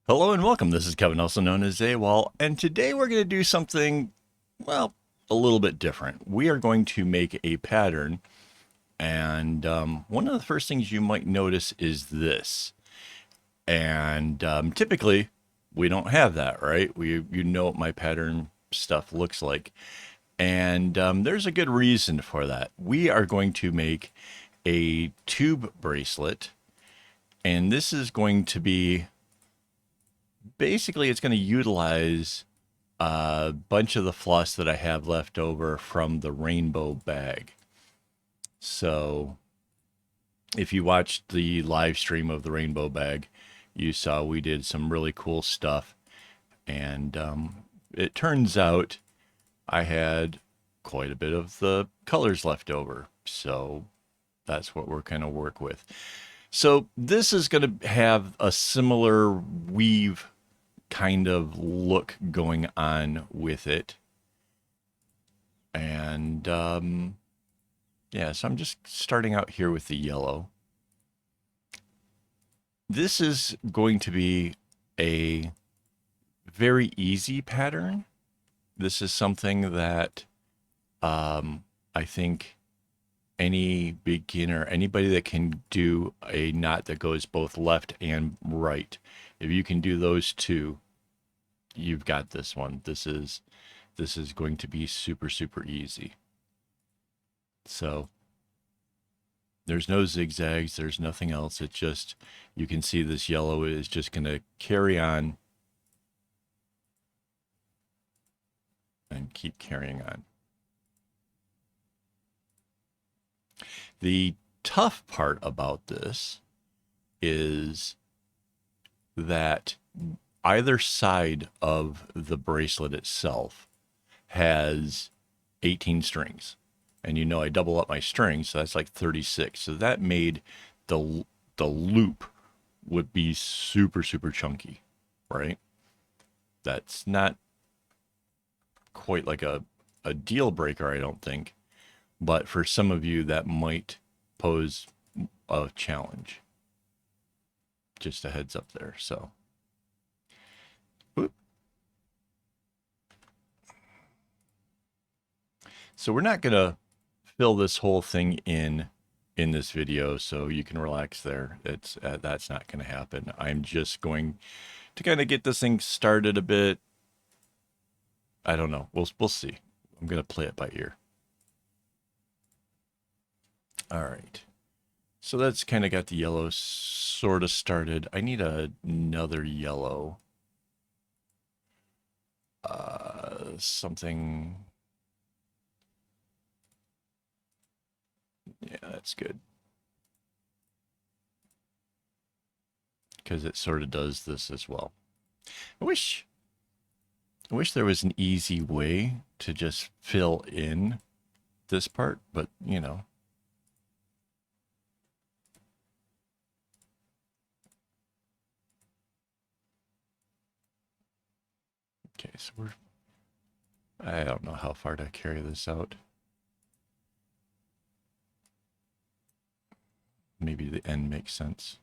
Hello and welcome. This is Kevin, also known as AWOL, and today we're going to do something, well, a little bit different. We are going to make a pattern, and one of the first things you might notice is this. And typically, we don't have that, right? You know what my pattern stuff looks like, and there's a good reason for that. We are going to make a tube bracelet, and this is going to be basically it's going to utilize a bunch of the floss that I have left over from the rainbow bag. So if you watched the live stream of the rainbow bag, you saw we did some really cool stuff. And it turns out I had quite a bit of the colors left over. So that's what we're going to work with. So this is going to have a similar weave kind of look going on with it. And yeah, so I'm just starting out here with the yellow. This is going to be a very easy pattern. This is something that I think any beginner, anybody that can do a knot that goes both left and right, if you can do those two, you've got this one. This is going to be super, super easy. So there's no zigzags. There's nothing else. It's just, you can see this yellow is just going to carry on and keep carrying on. The tough part about this is that either side of the bracelet itself has 18 strings. And you know I double up my strings, so that's like 36. So that made the loop would be super, super chunky, right? That's not quite like a deal breaker, I don't think. But for some of you, that might pose a challenge. Just a heads up there. So, whoop. So we're not going to fill this whole thing in this video, so you can relax there. It's that's not going to happen. I'm just going to kind of get this thing started a bit. I don't know. We'll see. I'm going to play it by ear. All right. So that's kind of got the yellow sort of started. I need another yellow. Something. Yeah, that's good. Because it sort of does this as well. I wish there was an easy way to just fill in this part, but you know. Okay, so I don't know how far to carry this out. Maybe the end makes sense.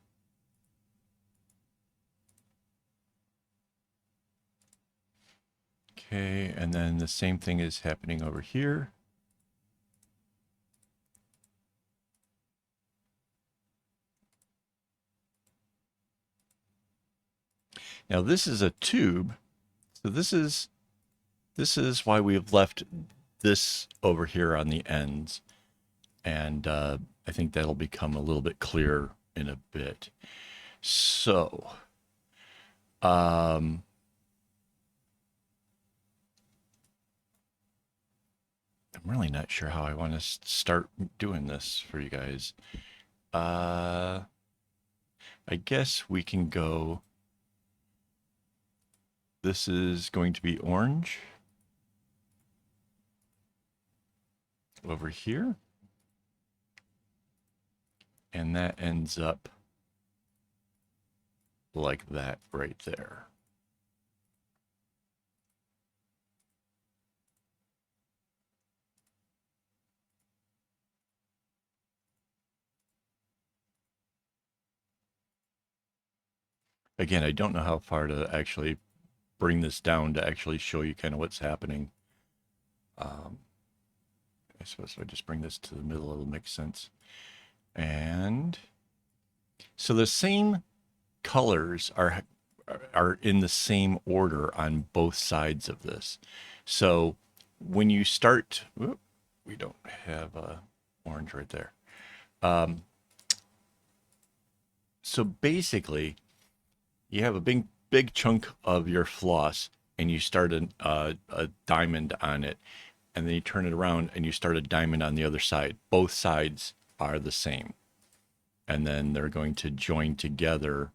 Okay, and then the same thing is happening over here. Now this is a tube, so this is why we've left this over here on the ends, and I think that'll become a little bit clearer in a bit. So, I'm really not sure how I want to start doing this for you guys. I guess we can go. This is going to be orange over here. And that ends up like that right there. Again, I don't know how far to actually bring this down to actually show you kind of what's happening. Um, I suppose if I just bring this to the middle, it'll make sense. And so the same colors are in the same order on both sides of this. So when you start, we don't have a orange right there. Um, so basically, you have a big chunk of your floss, and you start a diamond on it, and then you turn it around and you start a diamond on the other side. Both sides are the same, and then they're going to join together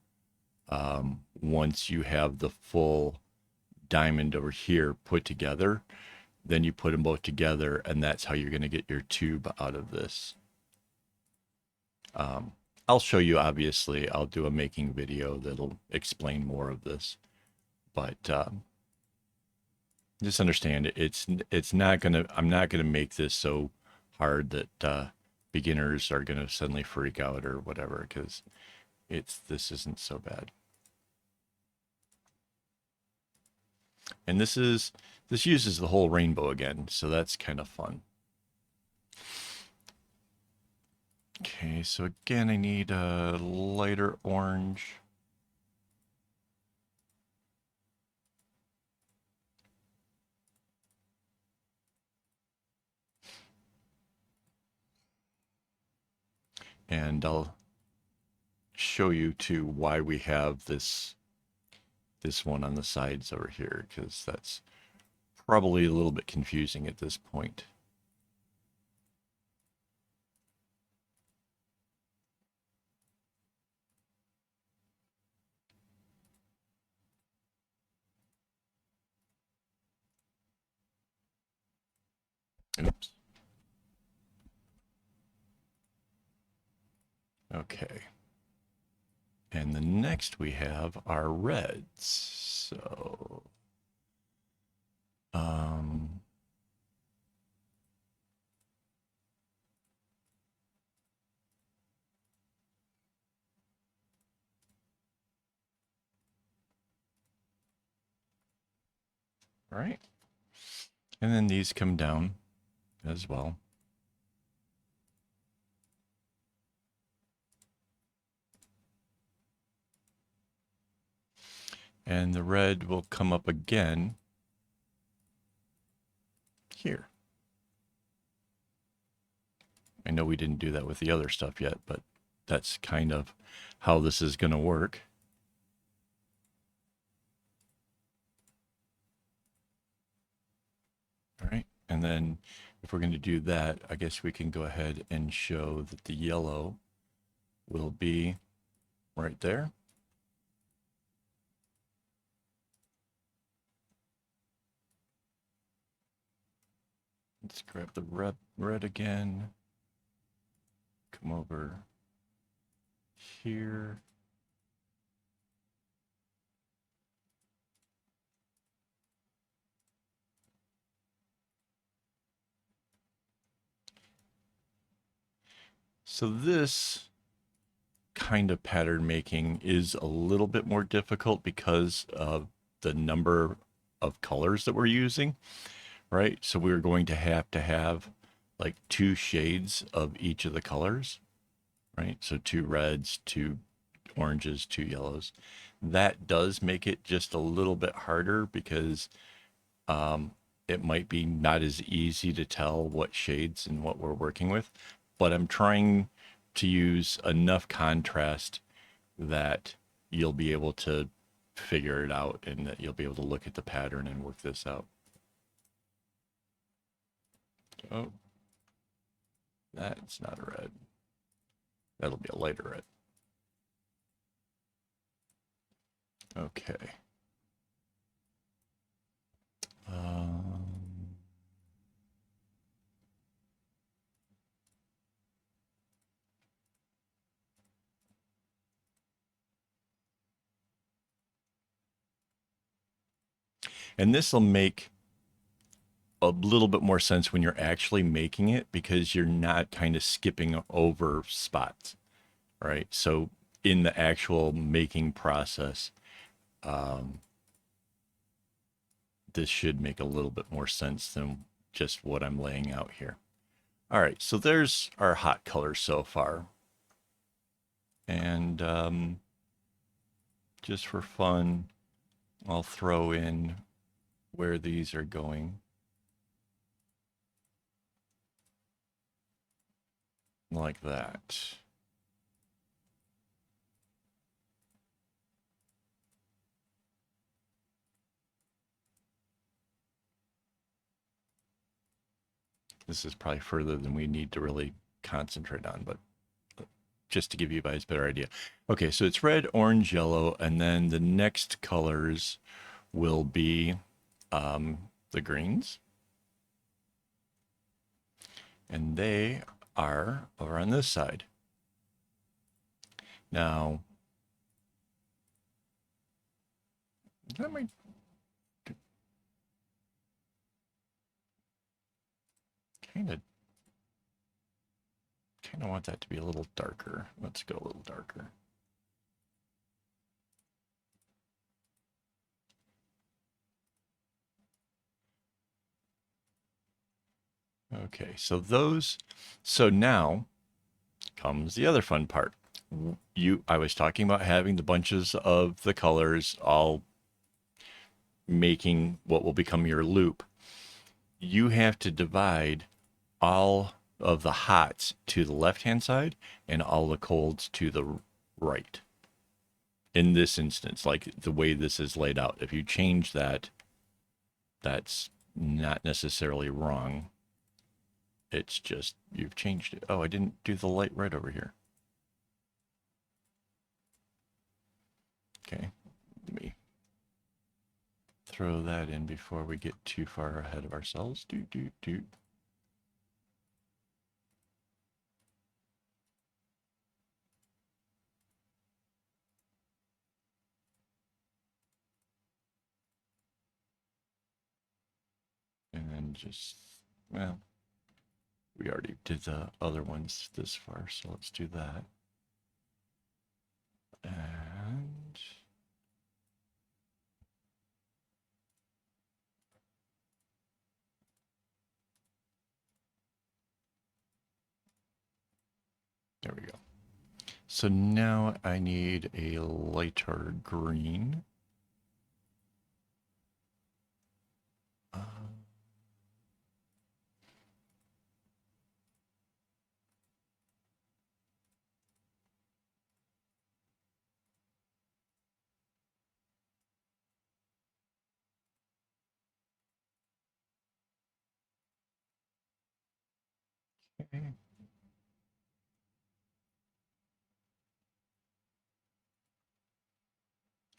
once you have the full diamond over here put together. Then you put them both together, and that's how you're going to get your tube out of this. Um, I'll show you, obviously. I'll do a making video that'll explain more of this. But just understand it's not going to, I'm not going to make this so hard that beginners are going to suddenly freak out or whatever, because this isn't so bad. And this uses the whole rainbow again, so that's kind of fun. Okay, so again, I need a lighter orange. And I'll show you too why we have this one on the sides over here, because that's probably a little bit confusing at this point. Oops. Okay. And the next we have are reds. So, um, all right. And then these come down as well. And the red will come up again here. I know we didn't do that with the other stuff yet, but that's kind of how this is going to work. All right. And then if we're going to do that, I guess we can go ahead and show that the yellow will be right there. Let's grab the red again. Come over here. So this kind of pattern making is a little bit more difficult because of the number of colors that we're using, right? So we're going to have like 2 shades of each of the colors, right? So 2 reds, 2 oranges, 2 yellows. That does make it just a little bit harder because it might be not as easy to tell what shades and what we're working with, but I'm trying to use enough contrast that you'll be able to figure it out and that you'll be able to look at the pattern and work this out. Oh, that's not a red. That'll be a lighter red. Okay. And this will make a little bit more sense when you're actually making it because you're not kind of skipping over spots, right? So in the actual making process, this should make a little bit more sense than just what I'm laying out here. All right, so there's our hot colors so far. And just for fun, I'll throw in where these are going. Like that. This is probably further than we need to really concentrate on, but just to give you guys a better idea. Okay, so it's red, orange, yellow, and then the next colors will be the greens. And they are over on this side. Now, that might kind of want that to be a little darker. Let's go a little darker. Okay, so now comes the other fun part. I was talking about having the bunches of the colors all making what will become your loop. You have to divide all of the hots to the left-hand side and all the colds to the right. In this instance, like the way this is laid out, if you change that, that's not necessarily wrong. It's just you've changed it. Oh, I didn't do the light red over here. Okay, let me throw that in before we get too far ahead of ourselves. Do. And then just, well, we already did the other ones this far, so let's do that. And there we go. So now I need a lighter green. Okay.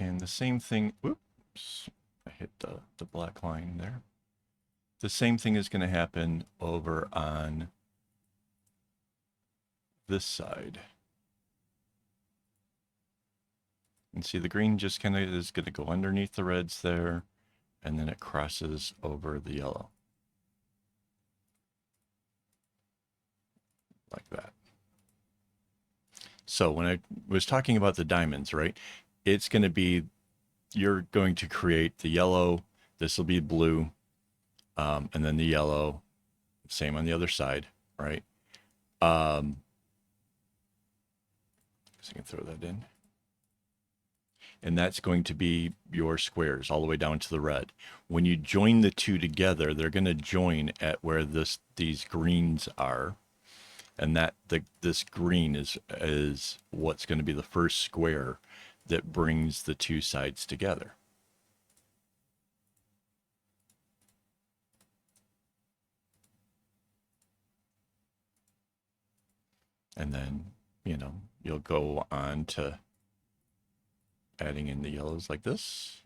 And the same thing, oops, I hit the black line there. The same thing is going to happen over on this side. And see the green just kind of is going to go underneath the reds there, and then it crosses over the yellow. Like that. So when I was talking about the diamonds, right, it's going to be, you're going to create the yellow, this will be blue, and then the yellow, same on the other side, right? So I can throw that in. And that's going to be your squares all the way down to the red. When you join the two together, they're going to join at where these greens are. And this green is what's going to be the first square that brings the two sides together. And then, you'll go on to adding in the yellows like this.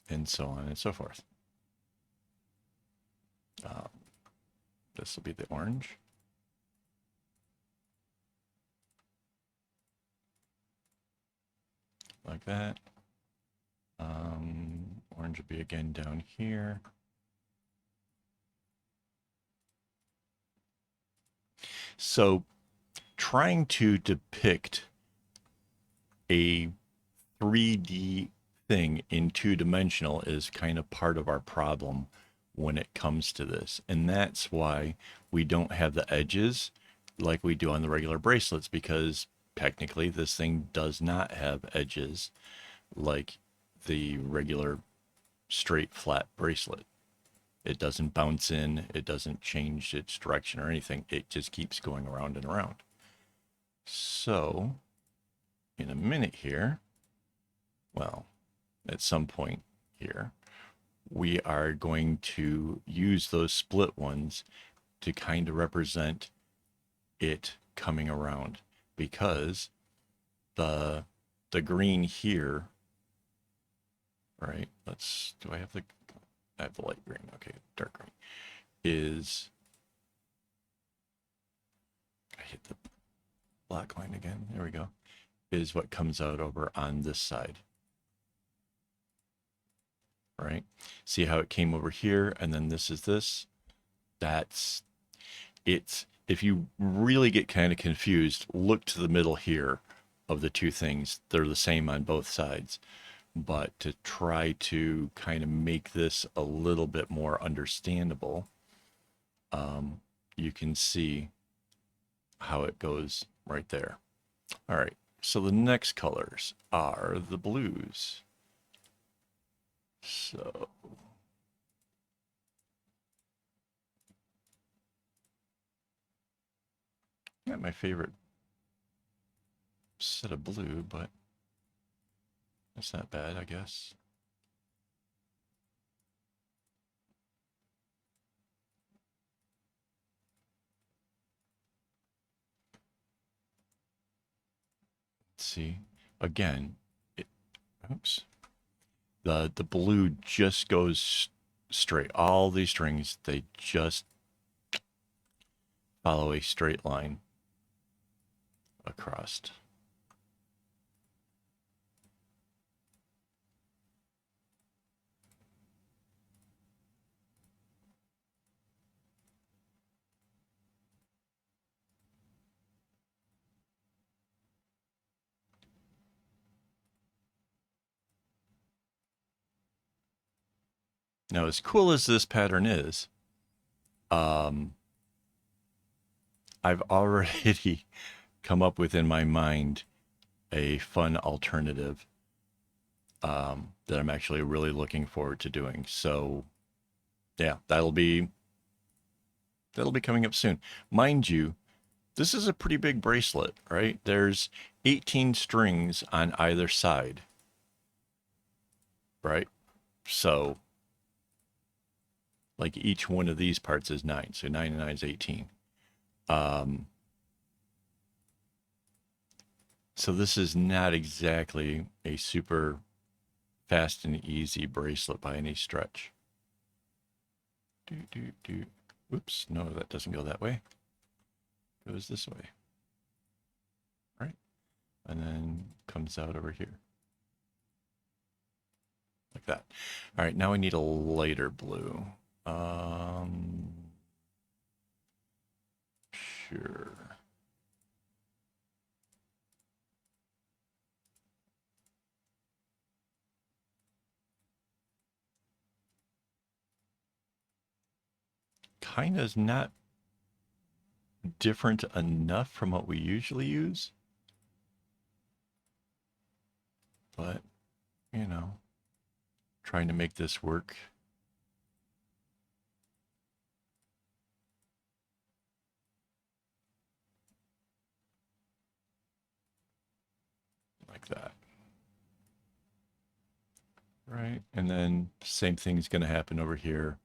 And so on and so forth. This will be the orange. Like that. Orange will be again down here. So trying to depict a 3D thing in two-dimensional is kind of part of our problem when it comes to this. And that's why we don't have the edges like we do on the regular bracelets, because technically this thing does not have edges like the regular straight flat bracelet. It doesn't bounce in, it doesn't change its direction or anything. It just keeps going around and around. So in a minute here, well, at some point here, we are going to use those split ones to kind of represent it coming around, because the green here, right? Do I have the light green? Okay, dark green is, I hit the black line again. There we go. Is what comes out over on this side. Right? See how it came over here, and then this is this? That's it's, if you really get kind of confused, look to the middle here of the two things. They're the same on both sides. But to try to kind of make this a little bit more understandable, you can see how it goes right there. All right, so the next colors are the blues. So not my favorite set of blue, but that's not bad, I guess. Let's see. Again, oops. The blue just goes straight. All these strings, they just follow a straight line across. Now, as cool as this pattern is, I've already come up with in my mind a fun alternative that I'm actually really looking forward to doing. So, yeah, that'll be coming up soon. Mind you, this is a pretty big bracelet, right? There's 18 strings on either side, right? So, like each one of these parts is 9. So 9 and 9 is 18. So this is not exactly a super fast and easy bracelet by any stretch. Oops, no, that doesn't go that way. It goes this way. Right? And then comes out over here. Like that. All right, now we need a lighter blue. Sure. Kind of is not different enough from what we usually use. But, you know, trying to make this work. Like that. Right? And then same thing's going to happen over here.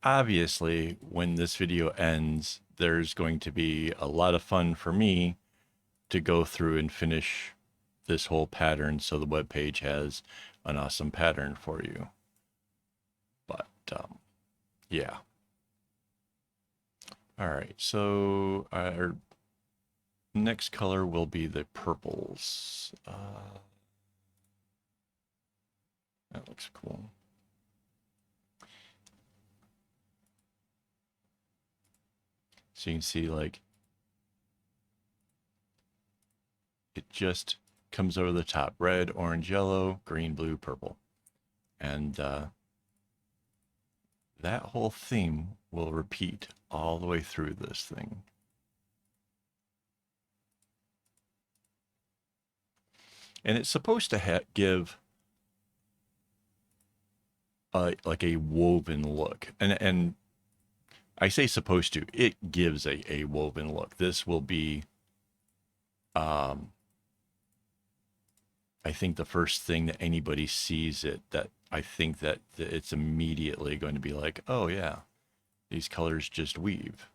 Obviously, when this video ends, there's going to be a lot of fun for me to go through and finish this whole pattern so the web page has an awesome pattern for you. But yeah. All right, so our next color will be the purples. That looks cool. So you can see like it just comes over the top. Red, orange, yellow, green, blue, purple. And that whole theme will repeat all the way through this thing. And it's supposed to give like a woven look. And I say supposed to, it gives a woven look. This will be, I think the first thing that anybody sees it, that I think that it's immediately going to be like, oh yeah, these colors just weave.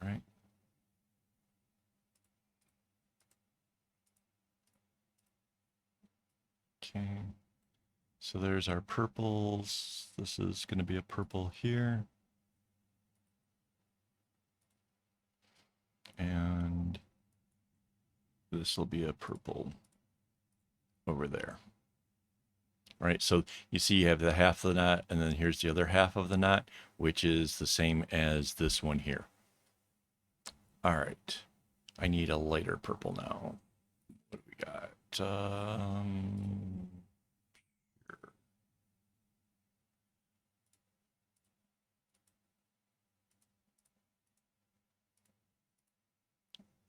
Right? Okay. So there's our purples. This is going to be a purple here. And this will be a purple over there. Right, so you see you have the half of the knot, and then here's the other half of the knot, which is the same as this one here. All right, I need a lighter purple now. What do we got?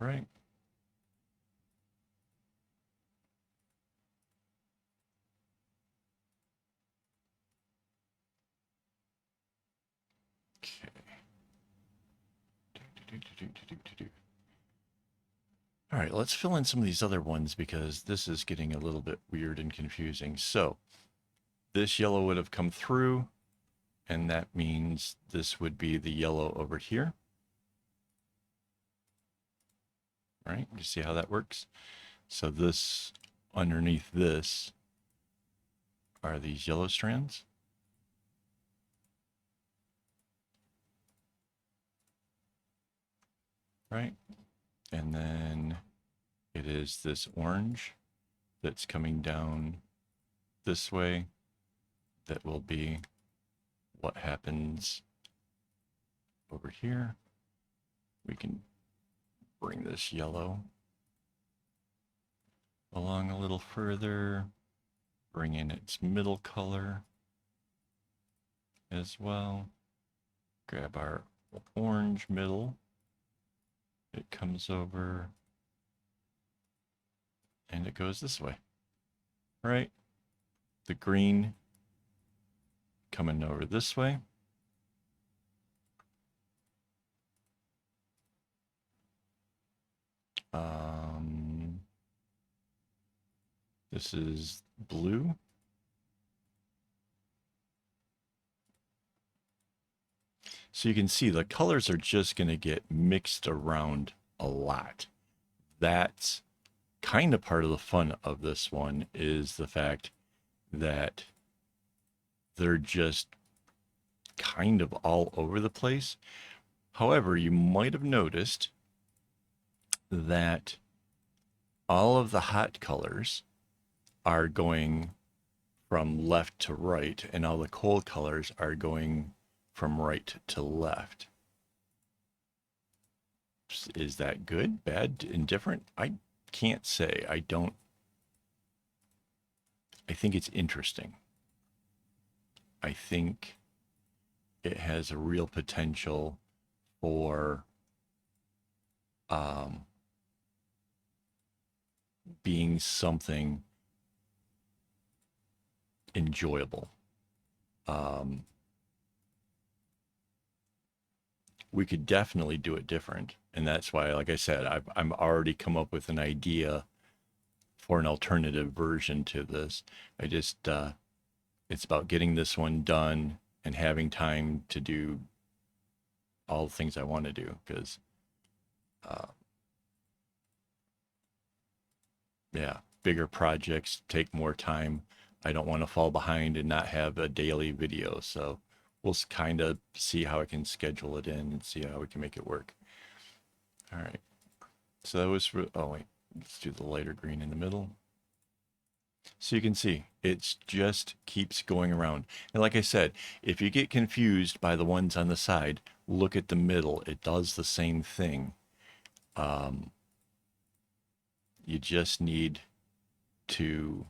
Right. Okay. All right, let's fill in some of these other ones because this is getting a little bit weird and confusing. So this yellow would have come through, and that means this would be the yellow over here. All right, you see how that works? So this, underneath this, are these yellow strands. Right? And then it is this orange that's coming down this way that will be what happens over here. We can bring this yellow along a little further, bring in its middle color as well. Grab our orange middle. It comes over and it goes this way. Right? The green coming over this way. This is blue. So you can see the colors are just going to get mixed around a lot. That's kind of part of the fun of this one, is the fact that they're just kind of all over the place. However, you might have noticed that all of the hot colors are going from left to right, and all the cold colors are going from right to left. Is that good, bad, indifferent? I can't say. I think it's interesting. I think it has a real potential for being something enjoyable. We could definitely do it different. And that's why, like I said, I'm already come up with an idea for an alternative version to this. I just, it's about getting this one done and having time to do all the things I want to do. Because, yeah, bigger projects take more time. I don't want to fall behind and not have a daily video. So we'll kind of see how I can schedule it in and see how we can make it work. All right. So that was for, oh wait, let's do the lighter green in the middle. So you can see it just keeps going around. And like I said, if you get confused by the ones on the side, look at the middle. It does the same thing. Um, you just need to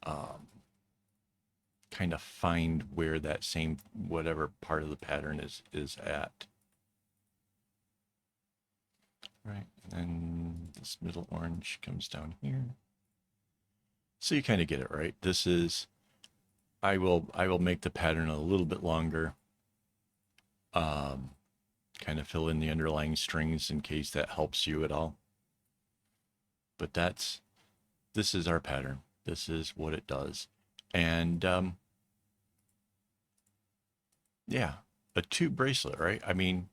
um, kind of find where that same whatever part of the pattern is at. Right, and then this middle orange comes down here. So you kind of get it, right? This is I will make the pattern a little bit longer. Kind of fill in the underlying strings in case that helps you at all. But this is our pattern. This is what it does. And yeah, a tube bracelet, right? I mean,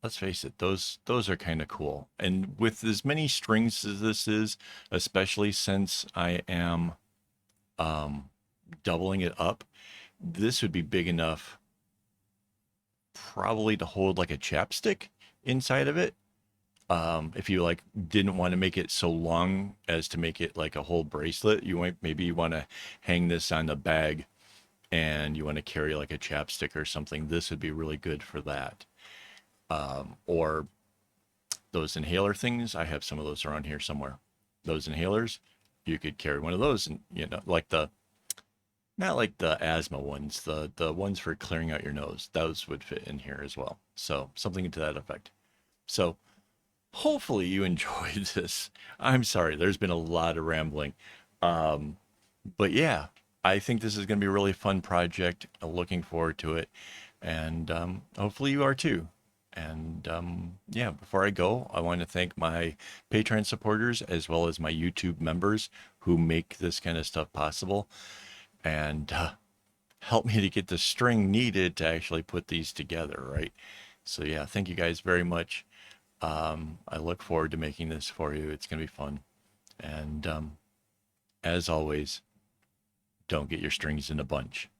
let's face it, those are kind of cool. And with as many strings as this is, especially since I am doubling it up, this would be big enough probably to hold like a chapstick inside of it. If you like didn't want to make it so long as to make it like a whole bracelet, you might maybe you want to hang this on a bag and you want to carry like a chapstick or something. This would be really good for that. Or those inhaler things. I have some of those around here somewhere. Those inhalers, you could carry one of those, and like the not like the asthma ones, the ones for clearing out your nose. Those would fit in here as well. So something to that effect. So hopefully you enjoyed this. I'm sorry, there's been a lot of rambling. Um, but yeah, I think this is going to be a really fun project. Looking forward to it. And hopefully you are too. And yeah, before I go, I want to thank my Patreon supporters as well as my YouTube members who make this kind of stuff possible and help me to get the string needed to actually put these together, right? So yeah, thank you guys very much. I look forward to making this for you. It's going to be fun. And as always, don't get your strings in a bunch.